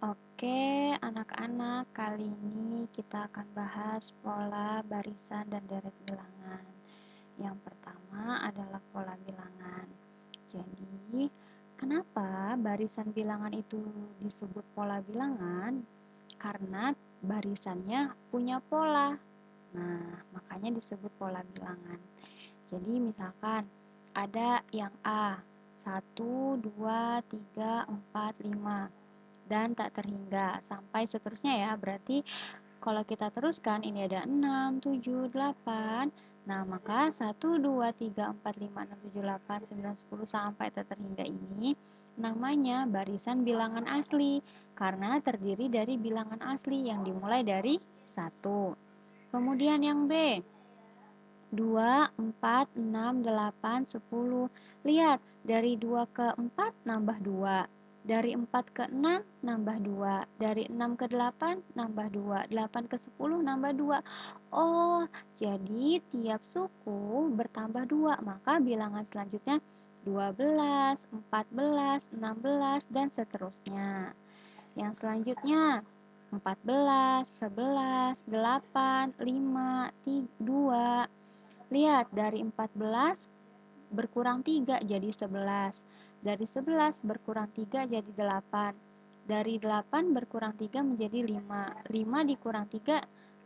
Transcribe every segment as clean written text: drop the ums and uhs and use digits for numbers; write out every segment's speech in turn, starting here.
Oke, anak-anak, kali ini kita akan bahas pola barisan dan deret bilangan. Yang pertama adalah pola bilangan. Jadi, kenapa barisan bilangan itu disebut pola bilangan? Karena barisannya punya pola. Nah, makanya disebut pola bilangan. Jadi, misalkan ada yang A, 1, 2, 3, 4, 5 dan tak terhingga sampai seterusnya ya. Berarti kalau kita teruskan ini ada 6, 7, 8. Nah, maka 1, 2, 3, 4, 5, 6, 7, 8, 9, 10 sampai tak terhingga ini namanya barisan bilangan asli karena terdiri dari bilangan asli yang dimulai dari 1. Kemudian yang B, 2, 4, 6, 8, 10. Lihat, dari 2 ke 4 nambah 2. Dari 4 ke 6 nambah 2. Dari 6 ke 8 nambah 2. 8 ke 10 nambah 2. Oh, jadi tiap suku bertambah 2. Maka bilangan selanjutnya 12, 14, 16, dan seterusnya. Yang selanjutnya 14, 11, 8, 5, 2. Lihat, dari 14 berkurang 3 jadi 11. Dari 11 berkurang 3 jadi 8. Dari 8 berkurang 3 menjadi 5. 5 dikurang 3,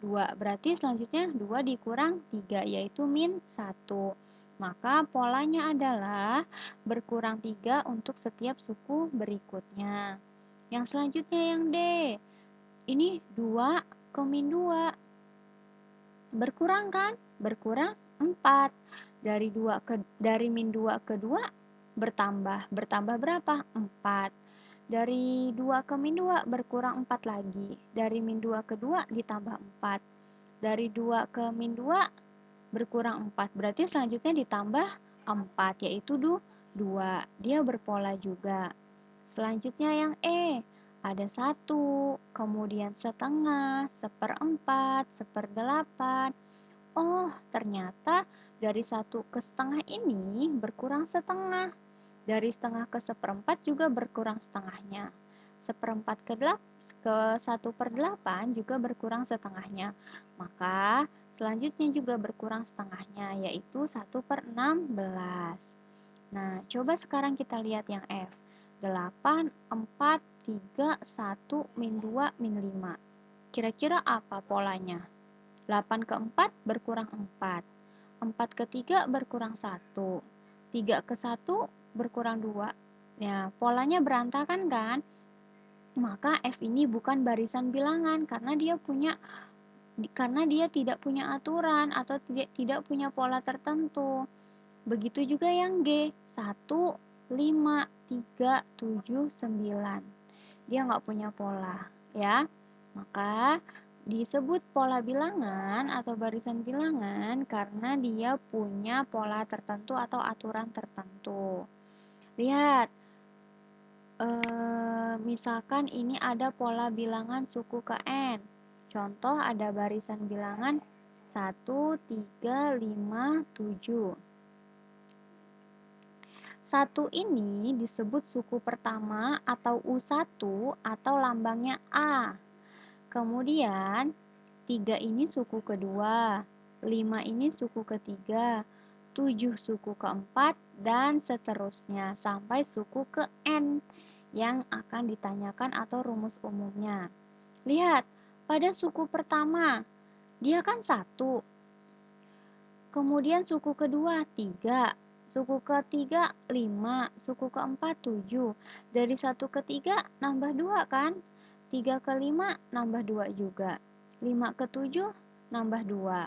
2. Berarti selanjutnya 2 dikurang 3, yaitu min 1. Maka polanya adalah berkurang 3 untuk setiap suku berikutnya. Yang selanjutnya yang D. Ini 2 ke min 2. Berkurang kan? Berkurang 4. Dari min 2 ke 2 bertambah. Bertambah berapa? 4. Dari 2 ke min 2 berkurang 4 lagi. Dari min 2 ke 2 ditambah 4. Dari 2 ke min 2 berkurang 4. Berarti selanjutnya ditambah 4, yaitu 2. Dia berpola juga. Selanjutnya yang E. Ada 1, kemudian setengah, seperempat, seperdelapan. Oh, ternyata dari 1 ke setengah ini berkurang setengah. Dari setengah ke seperempat juga berkurang setengahnya. Seperempat ke 1/8 juga berkurang setengahnya. Maka selanjutnya juga berkurang setengahnya, yaitu 1/16. Nah, coba sekarang kita lihat yang F. 8, 4, 3, 1, min 2, min 5. Kira-kira apa polanya? 8 ke 4 berkurang 4. 4 ke 3 berkurang 1. 3 ke 1 berkurang 2. Ya, polanya berantakan kan? Maka F ini bukan barisan bilangan karena dia tidak punya aturan atau tidak punya pola tertentu. Begitu juga yang G, 1, 5, 3, 7, 9. Dia nggak punya pola, ya. Maka disebut pola bilangan atau barisan bilangan karena dia punya pola tertentu atau aturan tertentu. Lihat, misalkan ini ada pola bilangan suku ke N. Contoh ada barisan bilangan 1, 3, 5, 7. 1 ini disebut suku pertama atau U1 atau lambangnya A. Kemudian 3 ini suku kedua, 5 ini suku ketiga, 7 suku keempat, dan seterusnya sampai suku ke N yang akan ditanyakan atau rumus umumnya. Lihat, pada suku pertama, dia kan 1. Kemudian suku kedua 3. Suku ketiga 5, suku keempat 7. Dari 1 ke 3 nambah 2 kan? 3 ke 5 nambah 2 juga. 5 ke 7 nambah 2.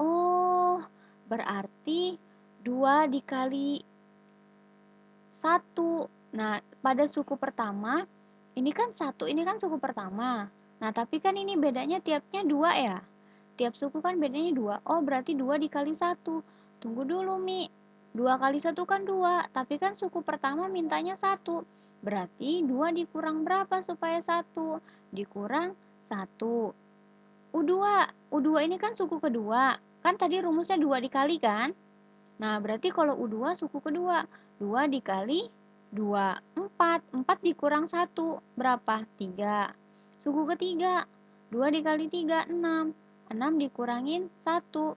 Oh, berarti 2 dikali 1. Nah, pada suku pertama, ini kan 1, ini kan suku pertama. Nah, tapi kan ini bedanya tiapnya 2 ya. Tiap suku kan bedanya 2. Oh, berarti 2 dikali 1. Tunggu dulu, Mi. 2 kali 1 kan 2, tapi kan suku pertama mintanya 1. Berarti 2 dikurang berapa supaya 1? Dikurang 1. U2. U2 ini kan suku kedua. Kan tadi rumusnya 2 dikali kan? Nah, berarti kalau U2 suku kedua. 2 dikali 2, 4. 4 dikurang 1, berapa? 3. Suku ketiga, 2 dikali 3, 6. 6 dikurangin 1,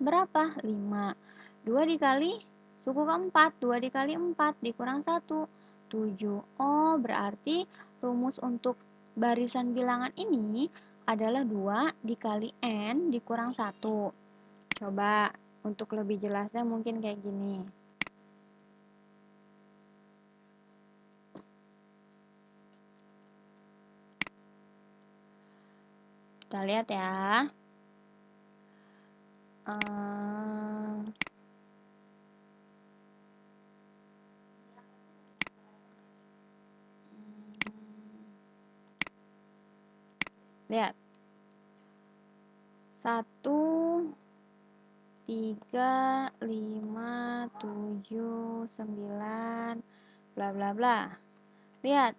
berapa? 5. 2 dikali suku keempat, 2 dikali 4 dikurang 1, 7. Oh, berarti rumus untuk barisan bilangan ini adalah 2 dikali n dikurang 1. Coba untuk lebih jelasnya mungkin kayak gini. Kita lihat ya. Lihat. 1, 3, 5, 7, 9, bla bla bla. Lihat.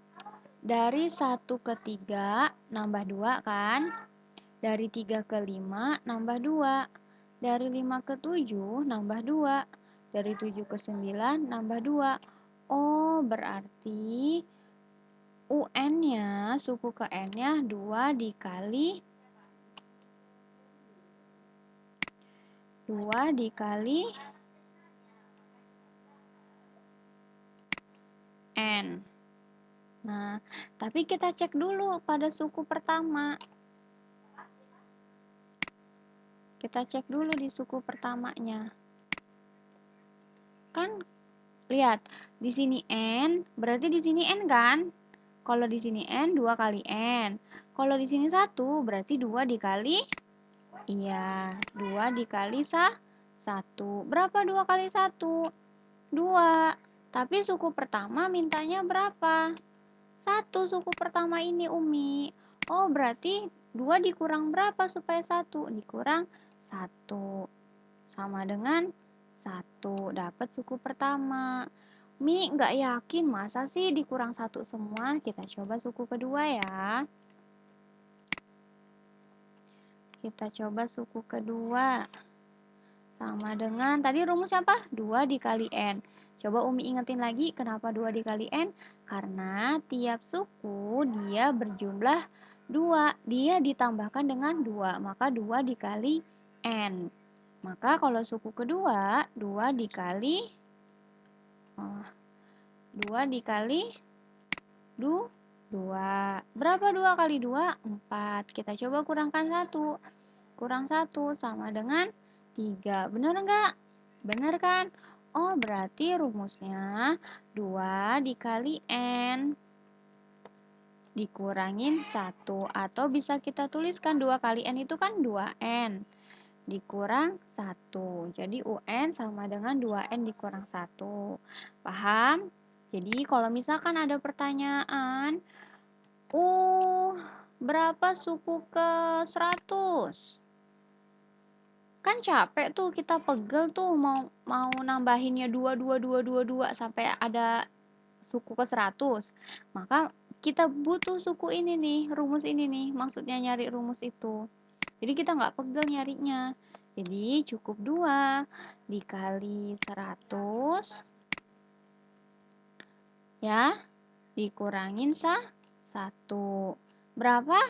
Dari 1 ke 3 nambah 2 kan? Dari 3 ke 5 nambah 2. Dari 5 ke 7 nambah 2. Dari 7 ke 9 nambah 2. Oh, berarti UN-nya, suku ke N-nya 2 dikali 2 dikali N. Nah, tapi kita cek dulu pada suku pertama. Kita cek dulu di suku pertamanya. Kan lihat, di sini N, berarti di sini N kan? Kalau di sini N, 2 kali N. Kalau di sini 1, berarti 2 dikali, iya, 2 dikali 1. Berapa 2 kali 1? 2. Tapi suku pertama mintanya berapa? 1 suku pertama ini, Umi. Oh, berarti 2 dikurang berapa supaya 1? Dikurang 1. Sama dengan 1. Dapat suku pertama. Mi, nggak yakin masa sih dikurang 1 semua? Kita coba suku kedua ya. Kita coba suku kedua. Sama dengan, tadi rumusnya apa? 2 dikali N. Coba Umi ingetin lagi, kenapa 2 dikali N? Karena tiap suku dia berjumlah 2. Dia ditambahkan dengan 2. Maka 2 dikali N. Maka kalau suku kedua, 2 dikali 2. Berapa 2 kali 2? 4. Kita coba kurangkan 1. Kurang 1 sama dengan 3. Benar enggak? Benar kan? Oh, berarti rumusnya 2 dikali N dikurangin 1. Atau bisa kita tuliskan 2 kali N itu kan 2N. Dikurang 1. Jadi UN sama dengan 2N dikurang 1. Paham? Jadi kalau misalkan ada pertanyaan, berapa suku ke 100? Kan capek tuh, kita pegel tuh mau nambahinnya 2 sampai ada suku ke 100. Maka kita butuh suku ini nih, rumus ini nih, maksudnya nyari rumus itu. Jadi kita nggak pegel nyarinya. Jadi cukup 2 dikali 100 ya, dikurangin 1. Berapa?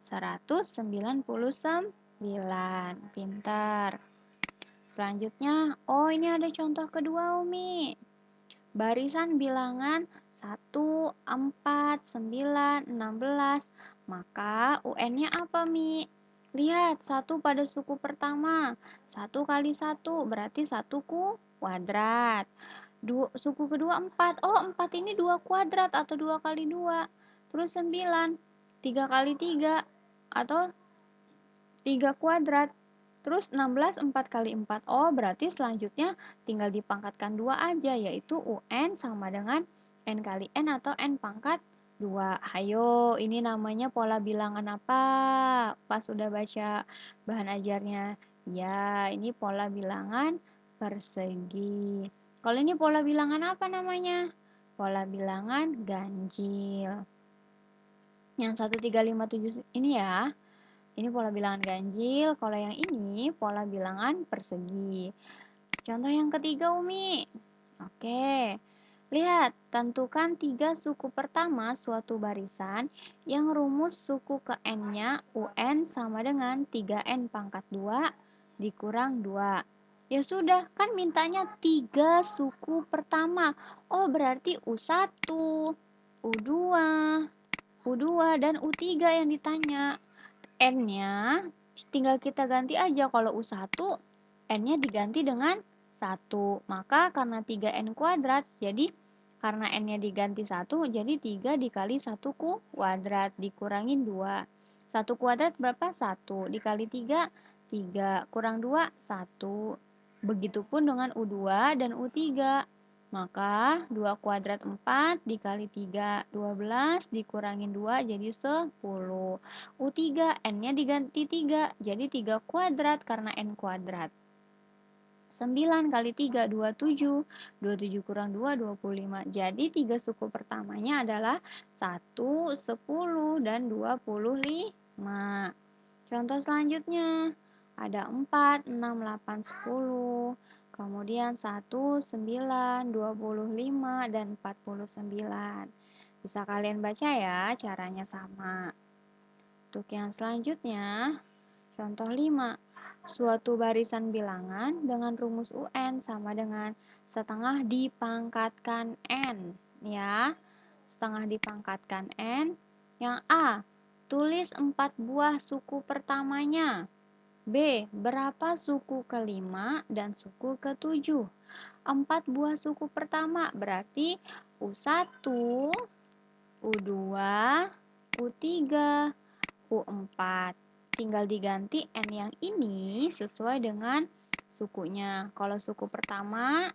199. Pintar. Selanjutnya, ini ada contoh kedua, Umi. Barisan bilangan 1, 4, 9, 16. Maka UN-nya apa, Mi? Lihat, 1 pada suku pertama. 1 kali 1 berarti 1 kuadrat. Suku kedua 4. Oh, 4 ini 2 kuadrat atau 2 kali 2. Terus 9. 3 kali 3 atau 3 kuadrat. Terus 16, 4 kali 4. Oh, berarti selanjutnya tinggal dipangkatkan 2 aja, yaitu UN sama dengan N kali N atau N pangkat 2. Ayo, ini namanya pola bilangan apa? Pas udah baca bahan ajarnya. Ya, ini pola bilangan persegi. Kalau ini pola bilangan apa namanya? Pola bilangan ganjil. Yang 1, 3, 5, 7 ini ya. Ini pola bilangan ganjil, kalau yang ini pola bilangan persegi. Contoh yang ketiga, Umi. Oke. Lihat, tentukan 3 suku pertama suatu barisan yang rumus suku ke n-nya UN sama dengan 3n pangkat 2 dikurang 2. Ya sudah, kan mintanya 3 suku pertama. Oh, berarti U1, U2, U2, dan U3 yang ditanya. N-nya tinggal kita ganti aja. Kalau U1, N-nya diganti dengan 1. Maka karena 3N kuadrat, jadi karena N-nya diganti 1, jadi 3 dikali 1 kuadrat dikurangin 2. 1 kuadrat berapa? 1. Dikali 3, 3. Kurang 2, 1. Begitupun dengan U2 dan U3. Maka 2 kuadrat 4 dikali 3, 12 dikurangin 2 jadi 10. U3, N-nya diganti 3, jadi 3 kuadrat karena N kuadrat. 9 kali 3, 27. 27 kurang 2, 25. Jadi 3 suku pertamanya adalah 1, 10, dan 25. Contoh selanjutnya, ada 4, 6, 8, 10. Kemudian 1, 9, 25, dan 49. Bisa kalian baca ya, caranya sama. Untuk yang selanjutnya, contoh 5. Suatu barisan bilangan dengan rumus UN sama dengan setengah dipangkatkan N. Ya, setengah dipangkatkan N. Yang A, tulis 4 buah suku pertamanya. B, berapa suku kelima dan suku ketujuh? 4 buah suku pertama berarti U1, U2, U3, U4. Tinggal diganti N yang ini sesuai dengan sukunya. Kalau suku pertama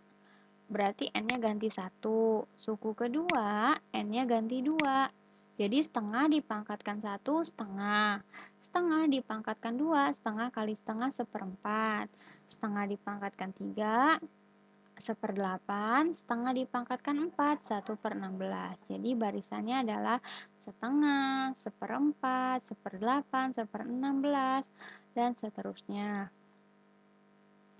berarti N-nya ganti 1. Suku kedua N-nya ganti 2. Jadi setengah dipangkatkan 1, setengah. Setengah dipangkatkan 2, setengah kali setengah 1/4. Setengah dipangkatkan 3, 1/8. Setengah dipangkatkan 4, 1/16. Jadi barisannya adalah setengah, 1/4, 1/8, 1/16, dan seterusnya.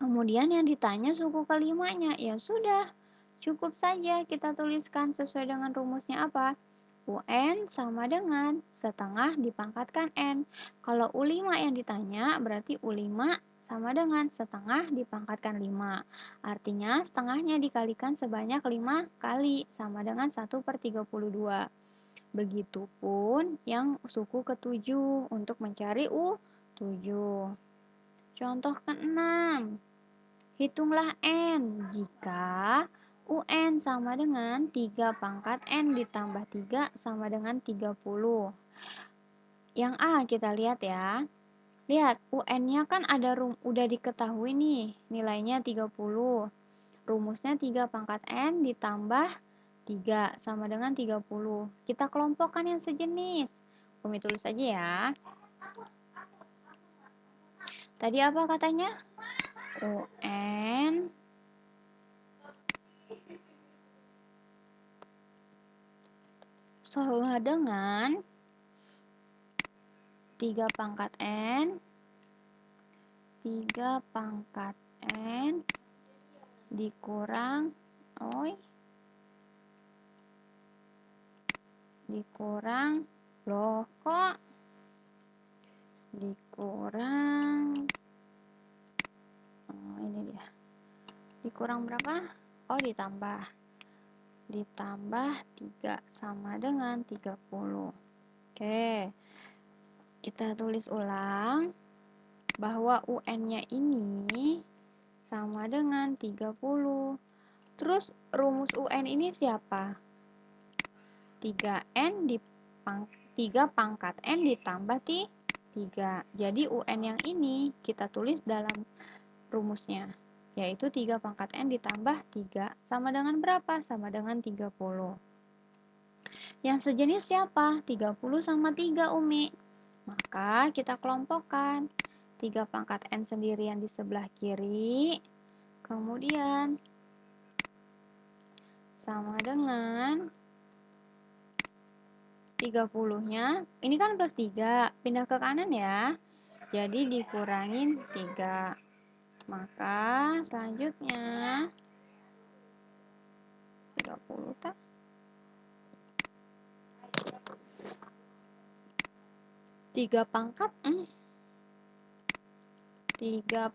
Kemudian yang ditanya suku kelimanya, ya sudah, cukup saja kita tuliskan sesuai dengan rumusnya apa? UN sama dengan setengah dipangkatkan N. Kalau U5 yang ditanya, berarti U5 sama dengan setengah dipangkatkan 5. Artinya setengahnya dikalikan sebanyak 5 kali, sama dengan 1/32. Begitupun yang suku ke-7 untuk mencari U7. Contoh ke-6. Hitunglah N jika UN sama dengan 3 pangkat N ditambah 3 sama dengan 30. Yang A kita lihat ya. Lihat, UN-nya kan udah diketahui nih, nilainya 30. Rumusnya 3 pangkat N ditambah 3 sama dengan 30. Kita kelompokkan yang sejenis. Umi tulis aja ya. Tadi apa katanya? UN sama dengan 3 pangkat N 3 pangkat N dikurang loh kok dikurang ini dia, dikurang berapa? Ditambah 3 sama dengan 30. Oke, kita tulis ulang bahwa UN-nya ini sama dengan 30. Terus rumus UN ini siapa? 3 pangkat N ditambah 3. Jadi UN yang ini kita tulis dalam rumusnya, yaitu 3 pangkat N ditambah 3 sama dengan berapa? Sama dengan 30. Yang sejenis siapa? 30 sama 3, Umi. Maka kita kelompokkan. 3 pangkat N sendirian di sebelah kiri. Kemudian sama dengan 30-nya. Ini kan plus 3. Pindah ke kanan ya. Jadi dikurangin 3. Maka selanjutnya 30 tak? 3 pangkat 3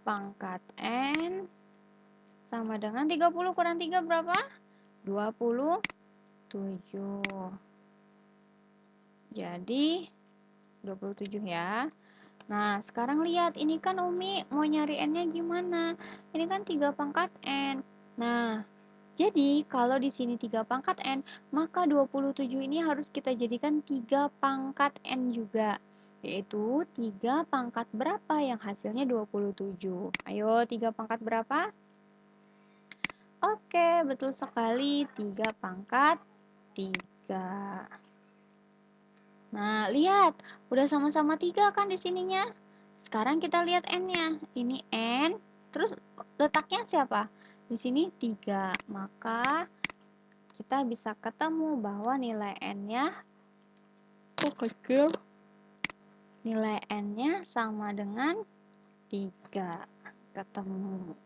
pangkat N sama dengan 30 kurang 3 berapa? 27. Jadi 27 ya. Nah, sekarang lihat, ini kan Umi mau nyari N-nya gimana? Ini kan 3 pangkat N. Nah, jadi kalau di sini 3 pangkat N, maka 27 ini harus kita jadikan 3 pangkat N juga. Yaitu 3 pangkat berapa yang hasilnya 27? Ayo, 3 pangkat berapa? Oke, betul sekali. 3 pangkat 3. Nah, lihat. Udah sama-sama 3 kan di sininya. Sekarang kita lihat N-nya. Ini N, terus letaknya siapa? Di sini 3. Maka kita bisa ketemu bahwa nilai N-nya kecil. Nilai N-nya sama dengan 3. Ketemu.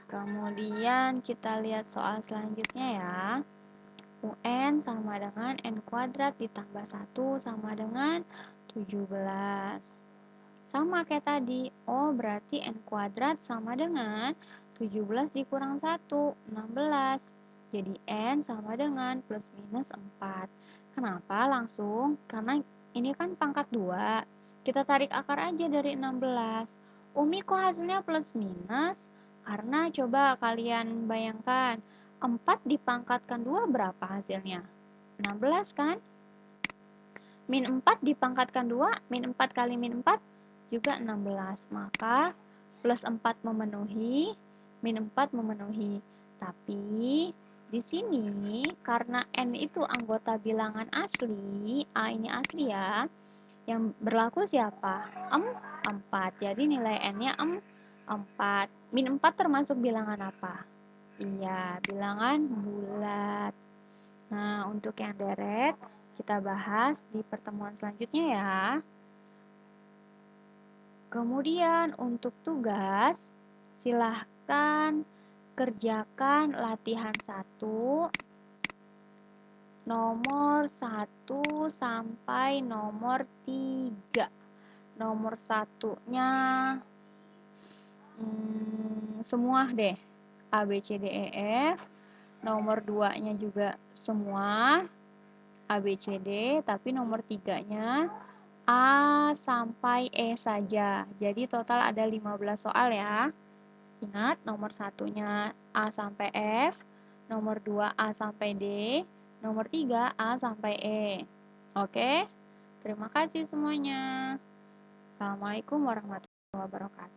Kemudian kita lihat soal selanjutnya ya. UN sama dengan N kuadrat ditambah 1 sama dengan 17. Sama kayak tadi. Oh, berarti N kuadrat sama dengan 17 dikurang 1, 16. Jadi N sama dengan plus minus 4. Kenapa langsung? Karena ini kan pangkat 2. Kita tarik akar aja dari 16. Umi kok hasilnya plus minus? Karena coba kalian bayangkan, 4 dipangkatkan 2 berapa hasilnya? 16 kan? Min 4 dipangkatkan 2, min 4 kali min 4 juga 16. Maka plus 4 memenuhi, min 4 memenuhi. Tapi di sini karena N itu anggota bilangan asli, A ini asli ya, yang berlaku siapa? 4. Jadi nilai N-nya 4. Min 4 termasuk bilangan apa? Iya, bilangan bulat. Nah, untuk yang deret, kita bahas di pertemuan selanjutnya ya. Kemudian untuk tugas, silahkan kerjakan latihan 1, nomor 1 sampai nomor 3. Nomor 1-nya semua deh. A, B, C, D, E, F. Nomor 2-nya juga semua. A, B, C, D. Tapi nomor 3-nya A sampai E saja. Jadi total ada 15 soal ya. Ingat, nomor 1-nya A sampai F. Nomor 2 A sampai D. Nomor 3 A sampai E. Oke? Terima kasih semuanya. Assalamualaikum warahmatullahi wabarakatuh.